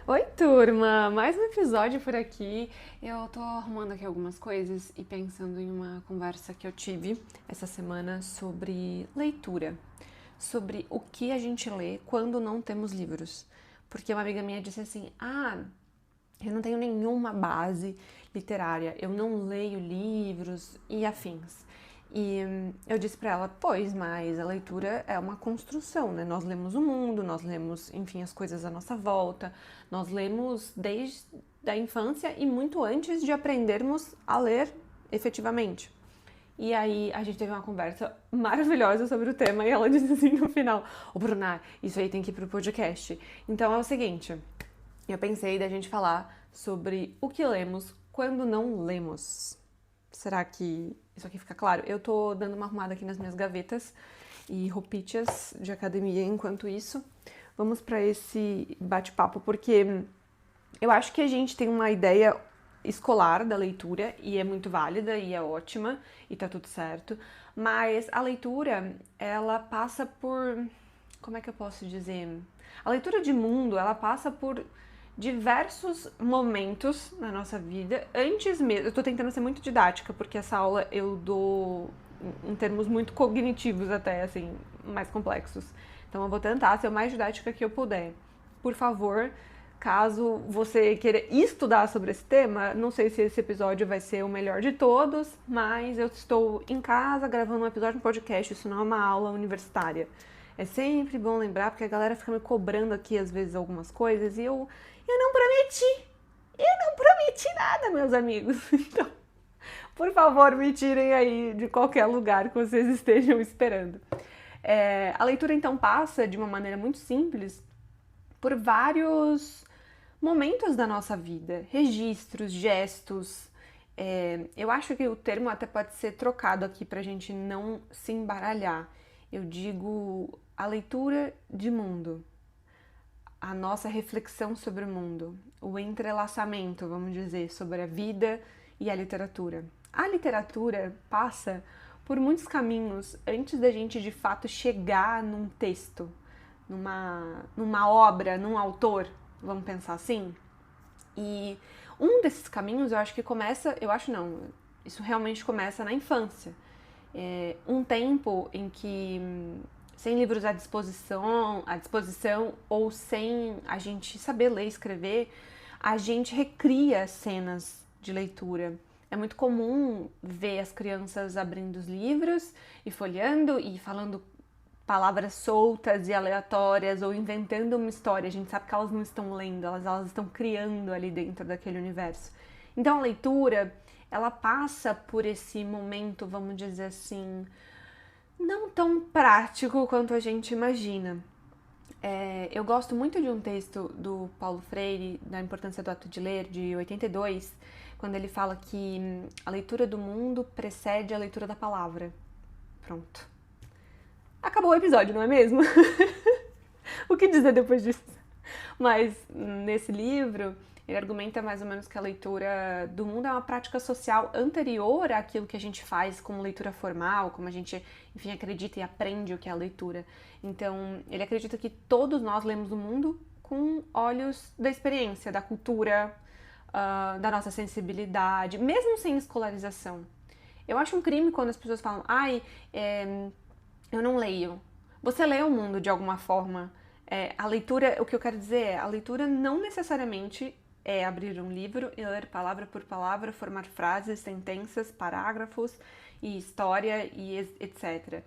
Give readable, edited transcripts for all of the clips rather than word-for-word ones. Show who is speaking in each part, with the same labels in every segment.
Speaker 1: Oi, turma! Mais um episódio por aqui. Eu tô arrumando aqui algumas coisas e pensando em uma conversa que eu tive essa semana sobre leitura, sobre o que a gente lê quando não temos livros. Porque uma amiga minha disse assim: eu não tenho nenhuma base literária, eu não leio livros e afins. E eu disse pra ela, pois, mas a leitura é uma construção, né? Nós lemos o mundo, nós lemos, enfim, as coisas à nossa volta, nós lemos desde a infância e muito antes de aprendermos a ler efetivamente. E aí a gente teve uma conversa maravilhosa sobre o tema e ela disse assim no final, ô Bruna, isso aí tem que ir pro podcast. Então é o seguinte, eu pensei da gente falar sobre o que lemos quando não lemos. Será que isso aqui fica claro? Eu tô dando uma arrumada aqui nas minhas gavetas e roupitas de academia enquanto isso. Vamos para esse bate-papo porque eu acho que a gente tem uma ideia escolar da leitura e é muito válida e é ótima e tá tudo certo, mas a leitura, ela passa por, como é que eu posso dizer? A leitura de mundo, ela passa por diversos momentos na nossa vida, antes mesmo, eu tô tentando ser muito didática, porque essa aula eu dou em termos muito cognitivos até, assim, mais complexos. Então eu vou tentar ser o mais didática que eu puder. Por favor, caso você queira estudar sobre esse tema, não sei se esse episódio vai ser o melhor de todos, mas eu estou em casa gravando um episódio no podcast, isso não é uma aula universitária. É sempre bom lembrar, porque a galera fica me cobrando aqui às vezes algumas coisas e eu não prometi. Eu não prometi nada, meus amigos. Então, por favor, me tirem aí de qualquer lugar que vocês estejam esperando. A leitura então passa de uma maneira muito simples por vários momentos da nossa vida, registros, gestos. Eu acho que o termo até pode ser trocado aqui para a gente não se embaralhar. Eu digo a leitura de mundo, a nossa reflexão sobre o mundo, o entrelaçamento, vamos dizer, sobre a vida e a literatura. A literatura passa por muitos caminhos antes da gente de fato chegar num texto, numa obra, num autor, vamos pensar assim. E um desses caminhos eu acho que começa, eu acho não, isso realmente começa na infância. Um tempo em que sem livros à disposição ou sem a gente saber ler e escrever, a gente recria cenas de leitura. É muito comum ver as crianças abrindo os livros e folheando e falando palavras soltas e aleatórias ou inventando uma história. A gente sabe que elas não estão lendo, elas estão criando ali dentro daquele universo. Então a leitura, ela passa por esse momento, vamos dizer assim, não tão prático quanto a gente imagina. Eu gosto muito de um texto do Paulo Freire, da Importância do Ato de Ler, de 82, quando ele fala que a leitura do mundo precede a leitura da palavra. Pronto. Acabou o episódio, não é mesmo? O que dizer depois disso? Mas nesse livro, ele argumenta mais ou menos que a leitura do mundo é uma prática social anterior àquilo que a gente faz como leitura formal, como a gente, enfim, acredita e aprende o que é a leitura. Então, ele acredita que todos nós lemos o mundo com olhos da experiência, da cultura, da nossa sensibilidade, mesmo sem escolarização. Eu acho um crime quando as pessoas falam, eu não leio. Você lê o mundo de alguma forma. A leitura, o que eu quero dizer é, a leitura não necessariamente é abrir um livro e ler palavra por palavra, formar frases, sentenças, parágrafos e história e etc.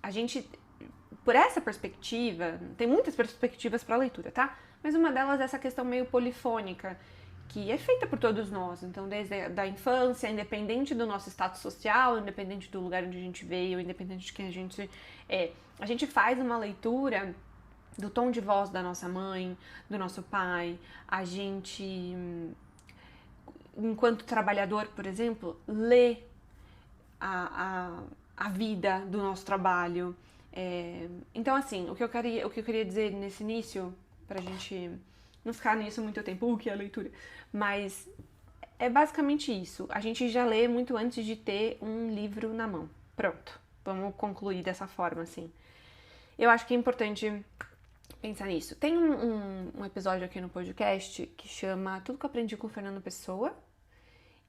Speaker 1: A gente, por essa perspectiva, tem muitas perspectivas para a leitura, tá? Mas uma delas é essa questão meio polifônica, que é feita por todos nós. Então, desde a infância, independente do nosso status social, independente do lugar onde a gente veio, independente de quem a gente faz uma leitura do tom de voz da nossa mãe, do nosso pai. A gente, enquanto trabalhador, por exemplo, lê a vida do nosso trabalho. Então, assim, o que eu queria dizer nesse início, pra gente não ficar nisso muito tempo, o que é a leitura, mas é basicamente isso. A gente já lê muito antes de ter um livro na mão. Pronto, vamos concluir dessa forma, assim. Eu acho que é importante pensar nisso. Tem um episódio aqui no podcast que chama Tudo que eu aprendi com o Fernando Pessoa.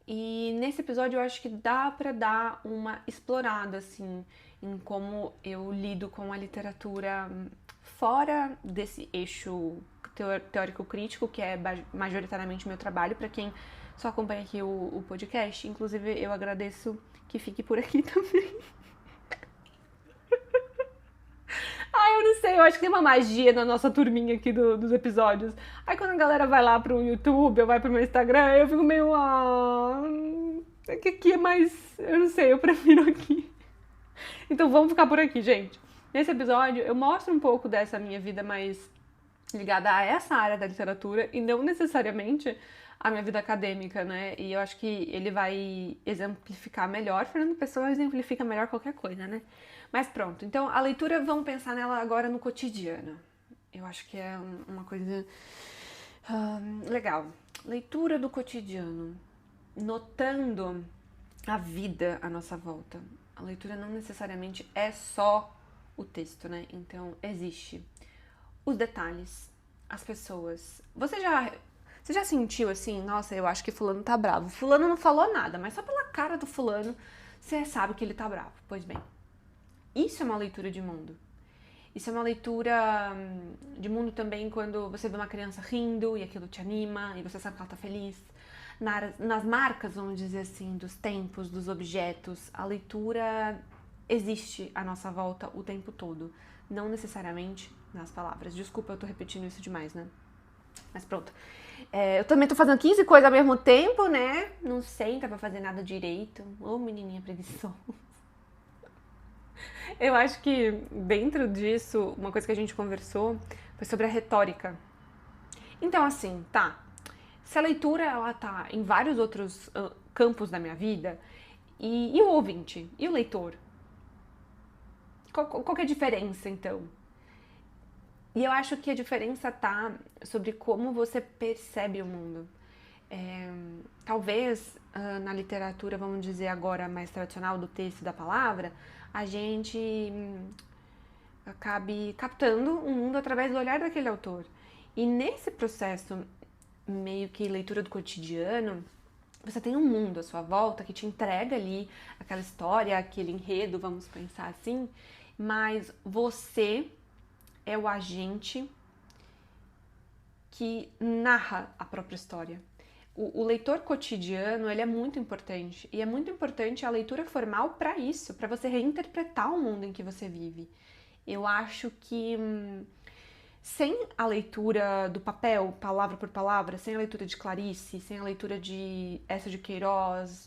Speaker 1: E nesse episódio eu acho que dá pra dar uma explorada, assim, em como eu lido com a literatura fora desse eixo teórico-crítico, que é majoritariamente meu trabalho, pra quem só acompanha aqui o podcast. Inclusive, eu agradeço que fique por aqui também. Eu não sei, eu acho que tem uma magia na nossa turminha aqui dos episódios. Aí quando a galera vai lá pro YouTube ou vai pro meu Instagram, eu fico meio. Que aqui é mais. Eu não sei, eu prefiro aqui. Então vamos ficar por aqui, gente. Nesse episódio eu mostro um pouco dessa minha vida mais ligada a essa área da literatura e não necessariamente a minha vida acadêmica, né? E eu acho que ele vai exemplificar melhor. Fernando Pessoa exemplifica melhor qualquer coisa, né? Mas pronto, então a leitura, vamos pensar nela agora no cotidiano. Eu acho que é uma coisa legal. Leitura do cotidiano. Notando a vida à nossa volta. A leitura não necessariamente é só o texto, né? Então existe os detalhes, as pessoas. Você já sentiu assim, nossa, eu acho que fulano tá bravo. Fulano não falou nada, mas só pela cara do fulano você sabe que ele tá bravo. Pois bem, isso é uma leitura de mundo. Isso é uma leitura de mundo também quando você vê uma criança rindo e aquilo te anima e você sabe que ela tá feliz. Nas marcas, vamos dizer assim, dos tempos, dos objetos, a leitura existe à nossa volta o tempo todo. Não necessariamente nas palavras. Desculpa, eu tô repetindo isso demais, né? Mas pronto. Eu também tô fazendo 15 coisas ao mesmo tempo, né? Não senta pra fazer nada direito. Ô, menininha preguiçosa. Eu acho que dentro disso, uma coisa que a gente conversou foi sobre a retórica. Então, assim, tá. Se a leitura, ela tá em vários outros campos da minha vida, e o ouvinte? E o leitor? Qual que é a diferença, então? E eu acho que a diferença tá sobre como você percebe o mundo. Talvez na literatura, vamos dizer agora, mais tradicional do texto e da palavra, a gente acabe captando o mundo através do olhar daquele autor. E nesse processo meio que leitura do cotidiano, você tem um mundo à sua volta que te entrega ali aquela história, aquele enredo, vamos pensar assim, mas você é o agente que narra a própria história. O leitor cotidiano, ele é muito importante, e é muito importante a leitura formal para isso, para você reinterpretar o mundo em que você vive. Eu acho que sem a leitura do papel, palavra por palavra, sem a leitura de Clarice, sem a leitura de Eça de Queiroz,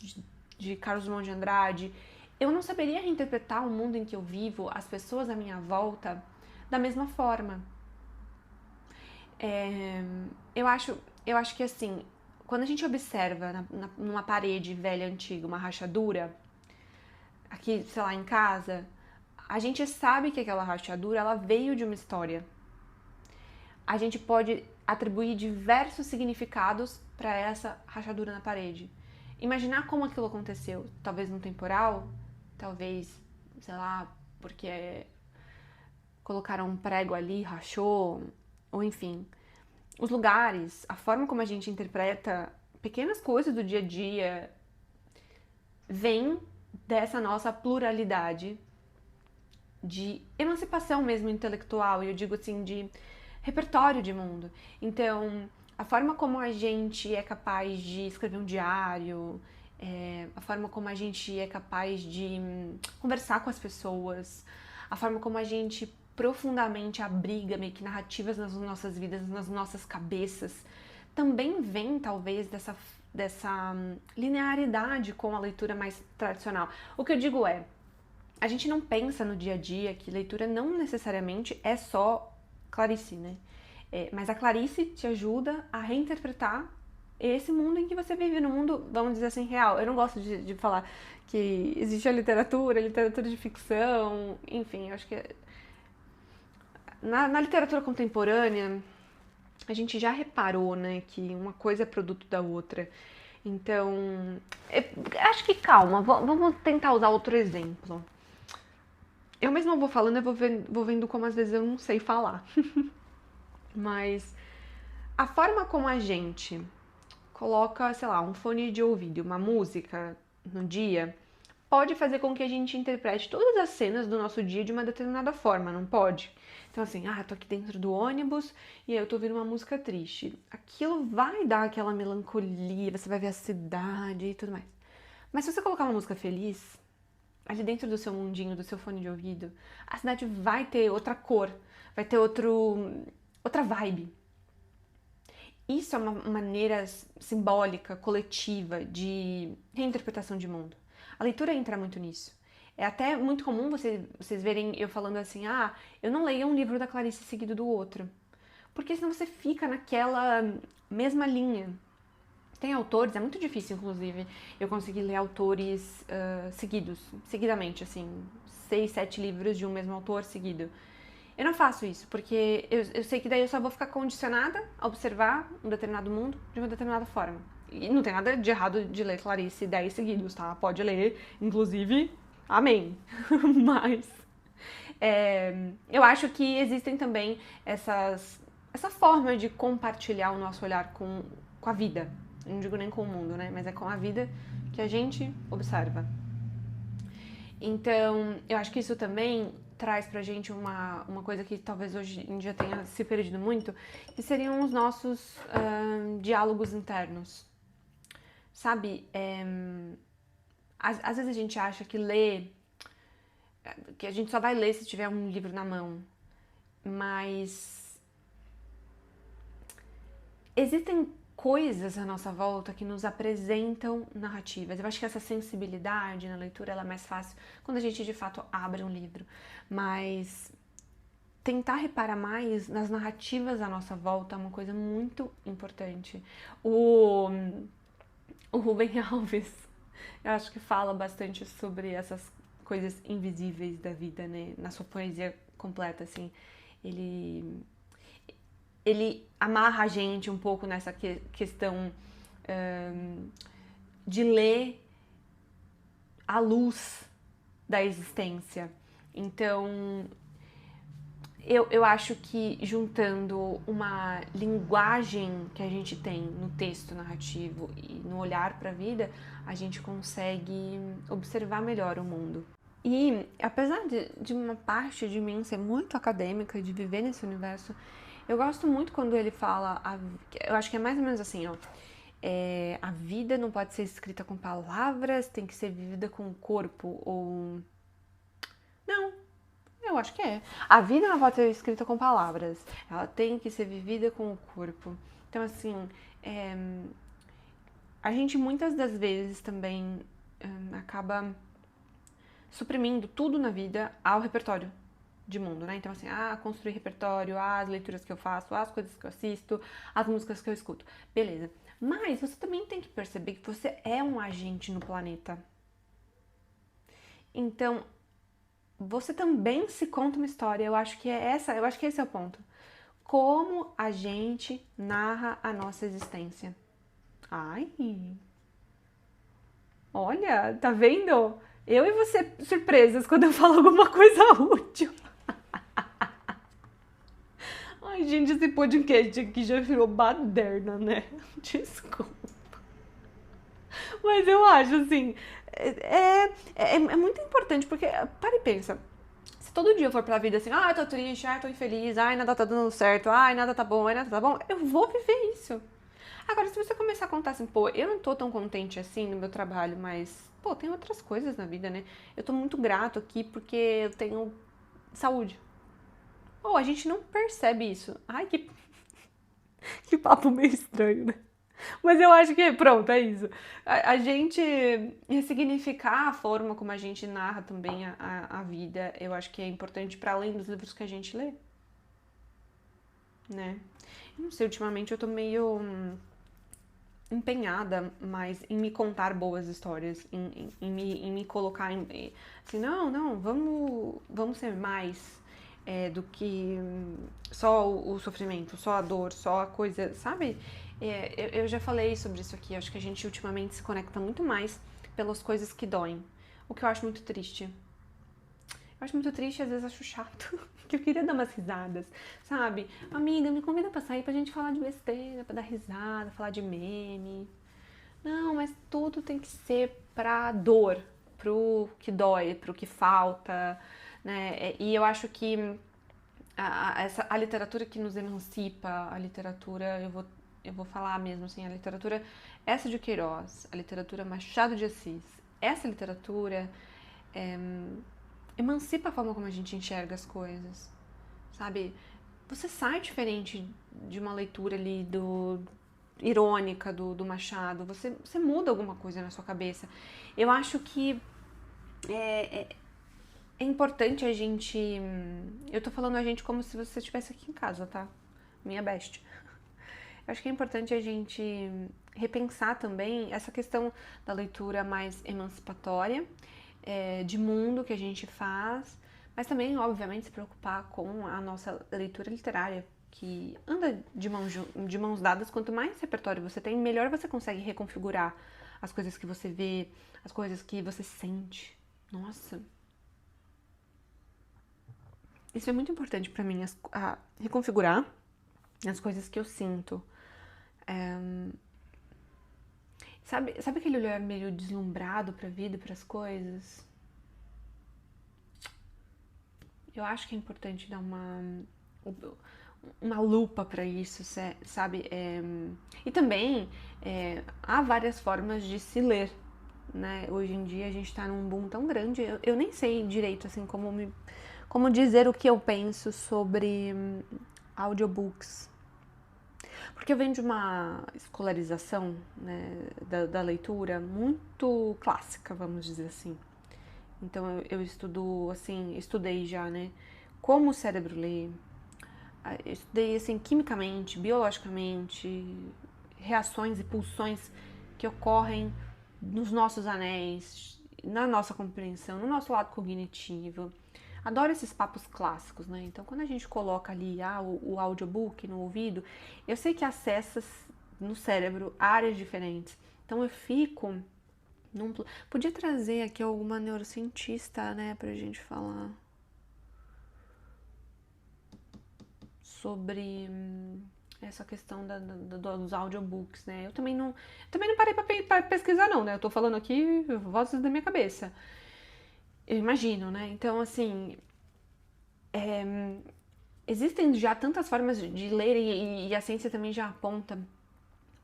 Speaker 1: de Carlos Drummond de Andrade, eu não saberia reinterpretar o mundo em que eu vivo, as pessoas à minha volta, da mesma forma. Eu acho que assim, quando a gente observa numa parede velha, antiga, uma rachadura, aqui, sei lá, em casa, a gente sabe que aquela rachadura, ela veio de uma história. A gente pode atribuir diversos significados para essa rachadura na parede. Imaginar como aquilo aconteceu, talvez num temporal, talvez, sei lá, porque colocaram um prego ali, rachou, ou enfim. Os lugares, a forma como a gente interpreta pequenas coisas do dia a dia, vem dessa nossa pluralidade de emancipação mesmo intelectual, e eu digo assim, de repertório de mundo. Então, a forma como a gente é capaz de escrever um diário, a forma como a gente é capaz de conversar com as pessoas, a forma como a gente profundamente abriga meio que narrativas nas nossas vidas, nas nossas cabeças, também vem talvez dessa linearidade com a leitura mais tradicional. O que eu digo é, a gente não pensa no dia a dia que leitura não necessariamente é só Clarice, né? Mas a Clarice te ajuda a reinterpretar esse mundo em que você vive, no mundo, vamos dizer assim, real. Eu não gosto de falar que existe a literatura de ficção, enfim, eu acho que na literatura contemporânea a gente já reparou, né, que uma coisa é produto da outra. Então, acho que calma, vamos tentar usar outro exemplo. Eu mesma vou falando, vou vendo como às vezes eu não sei falar. Mas a forma como a gente coloca, sei lá, um fone de ouvido, uma música no dia, pode fazer com que a gente interprete todas as cenas do nosso dia de uma determinada forma, não pode? Então assim, tô aqui dentro do ônibus e aí eu tô ouvindo uma música triste. Aquilo vai dar aquela melancolia, você vai ver a cidade e tudo mais. Mas se você colocar uma música feliz, ali dentro do seu mundinho, do seu fone de ouvido, a cidade vai ter outra cor, vai ter outra vibe. Isso é uma maneira simbólica, coletiva, de reinterpretação de mundo. A leitura entra muito nisso. É até muito comum vocês verem eu falando assim, eu não leio um livro da Clarice seguido do outro. Porque senão você fica naquela mesma linha. Tem autores, é muito difícil, inclusive, eu conseguir ler autores seguidamente, assim, 6, 7 livros de um mesmo autor seguido. Eu não faço isso, porque eu sei que daí eu só vou ficar condicionada a observar um determinado mundo de uma determinada forma. E não tem nada de errado de ler Clarice 10 seguidos, tá? Pode ler, inclusive, amém. Mas eu acho que existem também essa forma de compartilhar o nosso olhar com a vida. Eu não digo nem com o mundo, né? Mas é com a vida que a gente observa. Então, eu acho que isso também traz pra gente uma coisa que talvez hoje em dia tenha se perdido muito, que seriam os nossos diálogos internos. Sabe? Às vezes a gente acha que que a gente só vai ler se tiver um livro na mão, mas existem coisas à nossa volta que nos apresentam narrativas. Eu acho que essa sensibilidade na leitura ela é mais fácil quando a gente de fato abre um livro, mas tentar reparar mais nas narrativas à nossa volta é uma coisa muito importante. O Rubem Alves, eu acho que fala bastante sobre essas coisas invisíveis da vida, né? Na sua poesia completa, assim, ele amarra a gente um pouco nessa questão de ler a luz da existência. Então, eu acho que juntando uma linguagem que a gente tem no texto narrativo e no olhar para a vida, a gente consegue observar melhor o mundo. E apesar de uma parte de mim ser muito acadêmica, de viver nesse universo, eu gosto muito quando ele fala, eu acho que é mais ou menos assim, a vida não pode ser escrita com palavras, tem que ser vivida com o corpo, ou... Não, eu acho que é. A vida não pode ser escrita com palavras, ela tem que ser vivida com o corpo. Então, assim, a gente muitas das vezes também acaba suprimindo tudo na vida ao repertório de mundo, né? Então, assim, construir repertório, as leituras que eu faço, as coisas que eu assisto, as músicas que eu escuto. Beleza. Mas você também tem que perceber que você é um agente no planeta. Então, você também se conta uma história. Eu acho que esse é o ponto. Como a gente narra a nossa existência. Ai. Olha, tá vendo? Eu e você surpresas quando eu falo alguma coisa útil. Ai, gente, esse podcast aqui já virou baderna, né? Desculpa. Mas eu acho, assim, é muito importante, porque, para e pensa, se todo dia eu for pra vida assim, eu tô triste, tô infeliz, nada tá dando certo, nada tá bom, nada tá bom, eu vou viver isso. Agora, se você começar a contar assim, eu não tô tão contente assim no meu trabalho, mas, tem outras coisas na vida, né? Eu tô muito grato aqui porque eu tenho saúde. A gente não percebe isso. Ai, que papo meio estranho, né? Mas eu acho que, pronto, é isso. A gente ressignificar a forma como a gente narra também a vida, eu acho que é importante para além dos livros que a gente lê. Né? Eu não sei, ultimamente eu tô meio empenhada mais em me contar boas histórias, em me colocar assim, não, vamos ser mais do que só o sofrimento, só a dor, só a coisa, sabe? Eu já falei sobre isso aqui, acho que a gente ultimamente se conecta muito mais pelas coisas que doem, o que eu acho muito triste. Eu acho muito triste, às vezes acho chato, que eu queria dar umas risadas, sabe? Amiga, me convida pra sair pra gente falar de besteira, pra dar risada, falar de meme. Não, mas tudo tem que ser pra dor, pro que dói, pro que falta, né? E eu acho que a literatura que nos emancipa, a literatura, eu vou falar mesmo assim, a literatura essa de Queiroz, a literatura Machado de Assis, essa literatura emancipa a forma como a gente enxerga as coisas, sabe? Você sai diferente de uma leitura ali irônica do Machado, você muda alguma coisa na sua cabeça. Eu acho que é, é, é importante a gente. Eu tô falando a gente como se você estivesse aqui em casa, tá? Minha best. Eu acho que é importante a gente repensar também essa questão da leitura mais emancipatória, de mundo que a gente faz, mas também, obviamente, se preocupar com a nossa leitura literária, que anda de mãos dadas. Quanto mais repertório você tem, melhor você consegue reconfigurar as coisas que você vê, as coisas que você sente. Nossa, isso é muito importante pra mim, reconfigurar as coisas que eu sinto. Sabe aquele olhar meio deslumbrado pra vida, pras coisas? Eu acho que é importante dar uma lupa pra isso, sabe? E também há várias formas de se ler, né? Hoje em dia a gente tá num boom tão grande, eu nem sei direito, assim, como dizer o que eu penso sobre audiobooks. Porque eu venho de uma escolarização, né, da leitura muito clássica, vamos dizer assim. Então eu estudo, assim, estudei já, né, como o cérebro lê, eu estudei, assim, quimicamente, biologicamente, reações e pulsões que ocorrem nos nossos anéis, na nossa compreensão, no nosso lado cognitivo. Adoro esses papos clássicos, né? Então, quando a gente coloca ali o audiobook no ouvido, eu sei que acessa no cérebro áreas diferentes. Então, eu fico Podia trazer aqui alguma neurocientista, né, pra gente falar sobre essa questão dos audiobooks, né? Eu também não parei pra pesquisar, não, né? Eu tô falando aqui vozes da minha cabeça. Eu imagino, né? Então, assim, existem já tantas formas de ler e a ciência também já aponta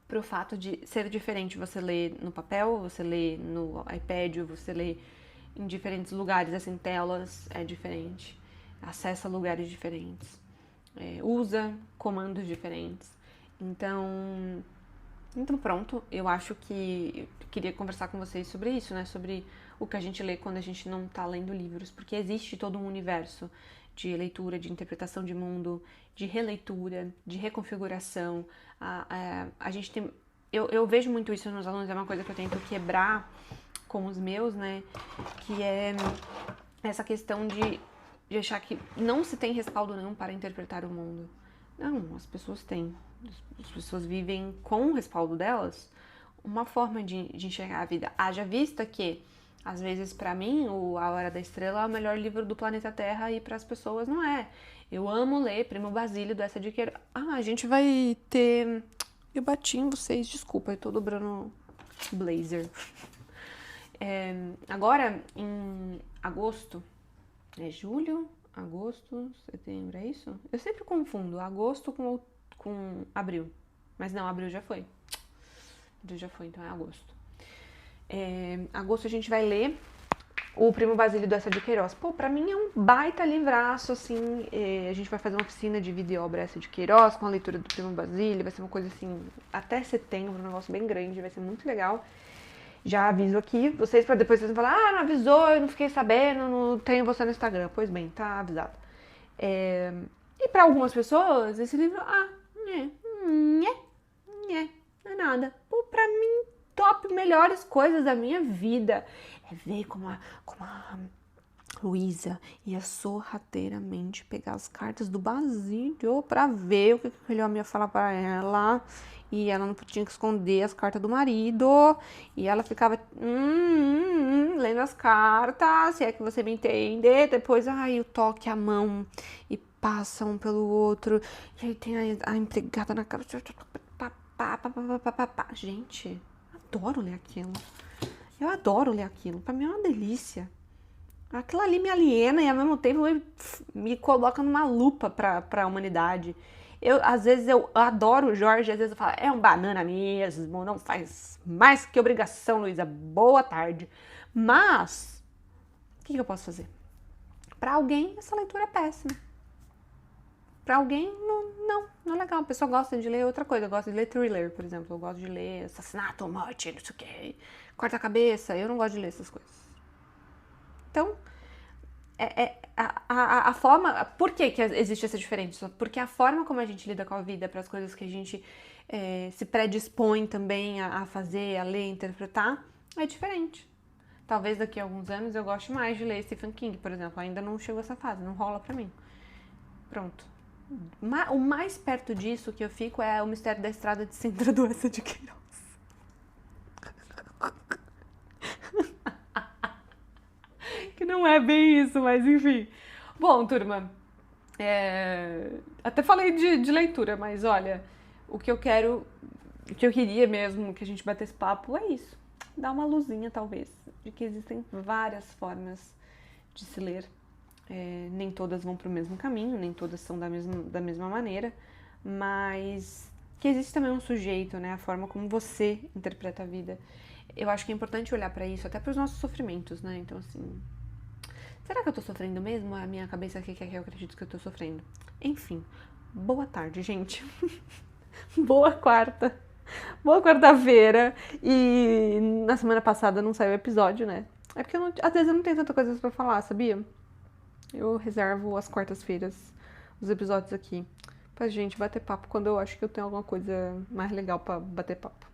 Speaker 1: pro fato de ser diferente. Você lê no papel, você lê no iPad, você lê em diferentes lugares, assim, telas é diferente, acessa lugares diferentes, usa comandos diferentes. Então pronto, eu acho que eu queria conversar com vocês sobre isso, né? Sobre o que a gente lê quando a gente não tá lendo livros, porque existe todo um universo de leitura, de interpretação de mundo, de releitura, de reconfiguração. A gente tem. Eu vejo muito isso nos alunos, é uma coisa que eu tento quebrar com os meus, né? Que é essa questão de achar que não se tem respaldo nenhum para interpretar o mundo. Não, as pessoas têm. As pessoas vivem com o respaldo delas uma forma de enxergar a vida. Haja vista que, às vezes, pra mim, A Hora da Estrela é o melhor livro do planeta Terra e pras pessoas não é. Eu amo ler Primo Basílio, dessa de Queiroz. A gente vai ter... Eu bati em vocês, desculpa, eu tô dobrando blazer. Agora, em agosto, é julho, agosto, setembro, é isso? Eu sempre confundo agosto com abril. Mas não, abril já foi. Abril já foi, então é agosto. Agosto a gente vai ler o Primo Basílio do Eça de Queiroz. Pô, pra mim é um baita livraço, assim. A gente vai fazer uma oficina de videoobra Eça de Queiroz com a leitura do Primo Basílio. Vai ser uma coisa assim, até setembro, um negócio bem grande, vai ser muito legal. Já aviso aqui, vocês, pra depois vocês não falar, não avisou, eu não fiquei sabendo, não tenho você no Instagram. Pois bem, tá avisado. E pra algumas pessoas, esse livro, não é nada. Pô, pra mim, top, melhores coisas da minha vida é ver como a Luísa ia sorrateiramente pegar as cartas do Basílio pra ver o que aquele homem ia falar pra ela. E ela não tinha que esconder as cartas do marido. E ela ficava lendo as cartas, se é que você me entende. Depois, o toque a mão e passa um pelo outro. E aí tem a empregada na cara. Gente, adoro ler aquilo. Eu adoro ler aquilo. Pra mim é uma delícia. Aquilo ali me aliena e ao mesmo tempo me coloca numa lupa pra humanidade. Às vezes eu adoro o Jorge, às vezes eu falo, é um banana mesmo, não faz mais que obrigação, Luísa, boa tarde. Mas, o que eu posso fazer? Pra alguém, essa leitura é péssima. Pra alguém, não é legal. A pessoa gosta de ler outra coisa, eu gosto de ler thriller, por exemplo. Eu gosto de ler assassinato, morte, não sei o que, corta-cabeça, eu não gosto de ler essas coisas. Então, a forma... Por que existe essa diferença? Porque a forma como a gente lida com a vida, para as coisas que a gente se predispõe também a fazer, a ler, a interpretar, é diferente. Talvez daqui a alguns anos eu goste mais de ler Stephen King, por exemplo. Ainda não chegou essa fase, não rola pra mim. Pronto. O mais perto disso que eu fico é O Mistério da Estrada de Sintra, do Eça de Queiroz. Que não é bem isso, mas enfim. Bom, turma, até falei de leitura, mas olha, o que eu queria mesmo que a gente batesse papo é isso. Dar uma luzinha, talvez, de que existem várias formas de se ler. Nem todas vão para o mesmo caminho, nem todas são da mesma maneira, mas que existe também um sujeito, né? A forma como você interpreta a vida. Eu acho que é importante olhar para isso, até para os nossos sofrimentos, né? Então, assim, será que eu tô sofrendo mesmo? A minha cabeça aqui quer que eu acredito que eu tô sofrendo. Enfim, boa tarde, gente. Boa quarta. Boa quarta-feira. E na semana passada não saiu episódio, né? É porque às vezes eu não tenho tanta coisa pra falar, sabia? Eu reservo as quartas-feiras os episódios aqui pra gente bater papo quando eu acho que eu tenho alguma coisa mais legal pra bater papo.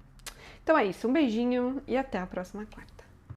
Speaker 1: Então é isso, um beijinho e até a próxima quarta.